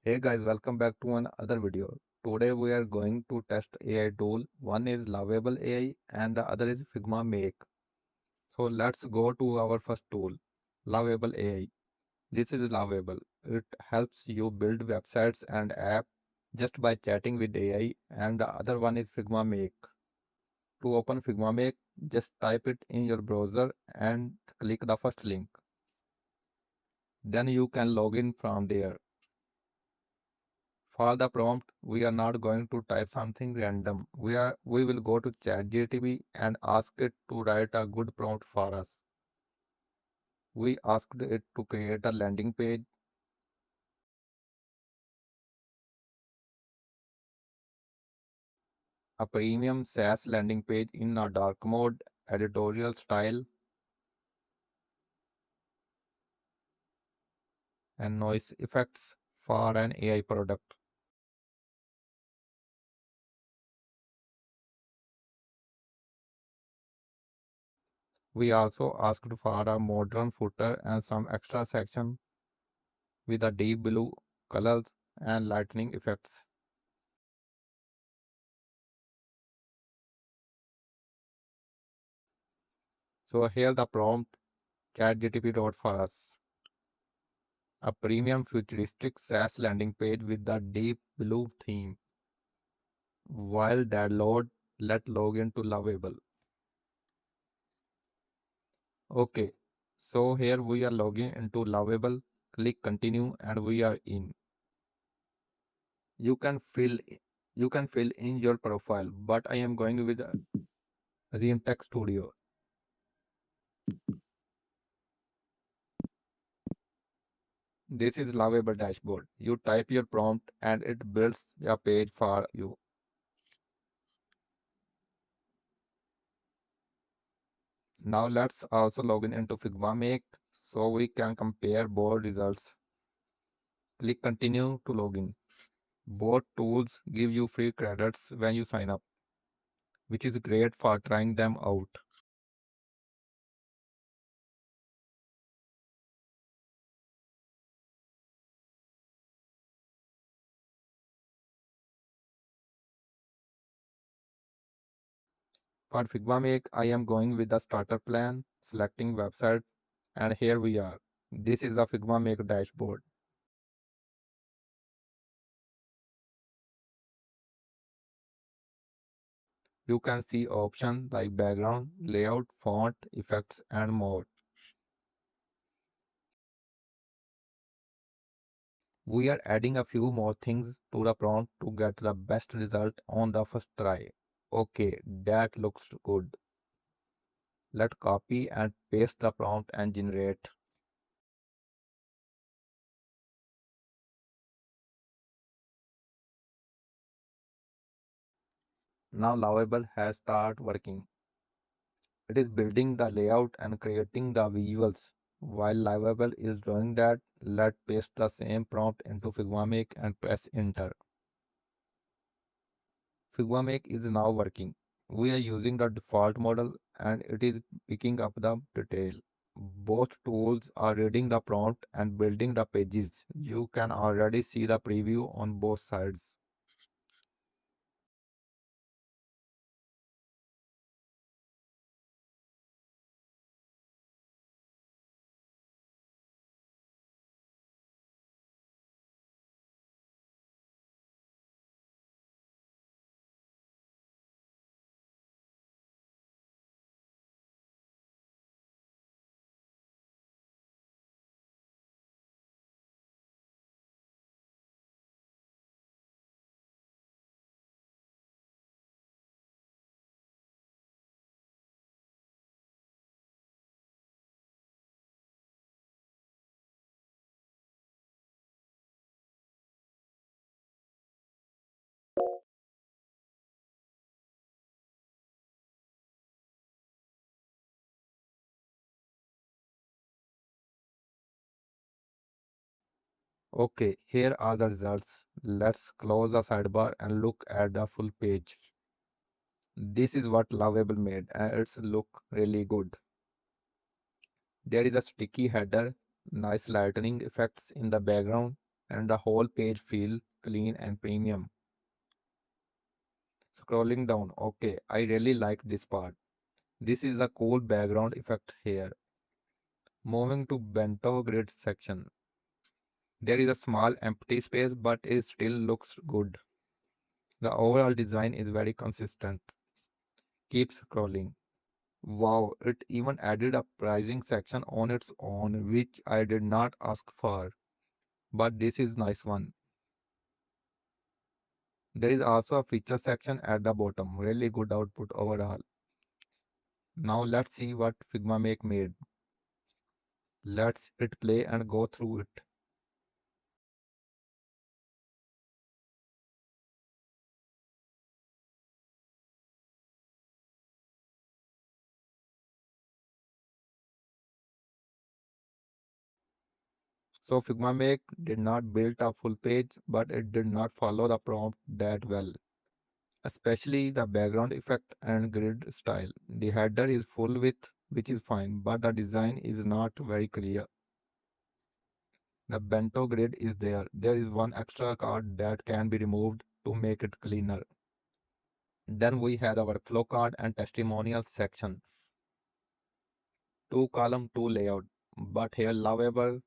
Hey guys, welcome back to another video. Today we are going to test AI tool. One is Lovable AI and the other is Figma Make. So let's go to our first tool, Lovable AI. This is Lovable. It helps you build websites and app just by chatting with AI, and the other one is Figma Make. To open Figma Make, just type it in your browser and click the first link. Then you can log in from there. For the prompt, we are not going to type something random. We will go to ChatGPT and ask it to write a good prompt for us. We asked it to create a landing page, a premium SaaS landing page in a dark mode, editorial style, and noise effects for an AI product. We also asked for a modern footer and some extra section with a deep blue colors and lightning effects. So here the prompt ChatGPT wrote for us. A premium futuristic SaaS landing page with the deep blue theme. While that load, let log into Lovable. Okay, so here we are logging into Lovable. Click continue and we are in. You can fill you can fill in your profile, but I am going with Tech Studio. This is Lovable dashboard. You type your prompt and it builds a page for you. Now let's also log in into Figma Make so we can compare both results. Click continue to login. Both tools give you free credits when you sign up, which is great for trying them out. For Figma Make, I am going with the starter plan, selecting website, and here we are. This is the Figma Make dashboard. You can see options like background, layout, font, effects, and more. We are adding a few more things to the prompt to get the best result on the first try. Okay, that looks good. Let's copy and paste the prompt and generate. Now Lovable has started working. It is building the layout and creating the visuals. While Lovable is doing that, let's paste the same prompt into Figma Make and press enter. Figma Make is now working. We are using the default model and it is picking up the detail. Both tools are reading the prompt and building the pages. You can already see the preview on both sides. Okay, here are the results. Let's close the sidebar and look at the full page. This is what Lovable made and it's look really good. There is a sticky header, nice lightning effects in the background, and the whole page feel clean and premium. Scrolling down, okay, I really like this part. This is a cool background effect here. Moving to bento grid section. There is a small empty space but it still looks good. The overall design is very consistent. Keep scrolling. Wow, it even added a pricing section on its own, which I did not ask for. But this is nice one. There is also a feature section at the bottom. Really good output overall. Now let's see what Figma Make made. Let's hit play and go through it. So Figma Make did not build a full page, but it did not follow the prompt that well, especially the background effect and grid style. The header is full width, which is fine, but the design is not very clear. The bento grid is there. There is one extra card that can be removed to make it cleaner. Then we had our flow card and testimonial section. Two column, two layout. But here Lovable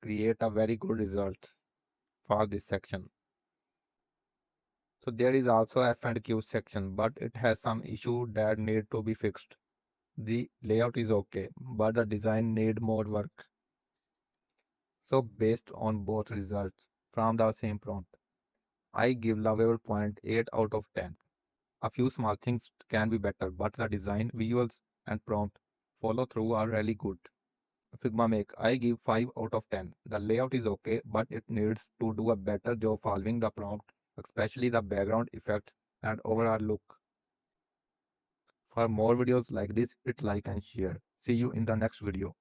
create a very good result for this section. So there is also F and Q section, but it has some issue that need to be fixed. The layout is okay, but the design need more work. So based on both results from the same prompt, I give Lovable point 8 out of 10. A few small things can be better, but the design, visuals, and prompt follow through are really good. Figma Make, I give 5 out of 10. The layout is okay, but it needs to do a better job following the prompt, especially the background effects and overall look. For more videos like this, hit like and share. See you in the next video.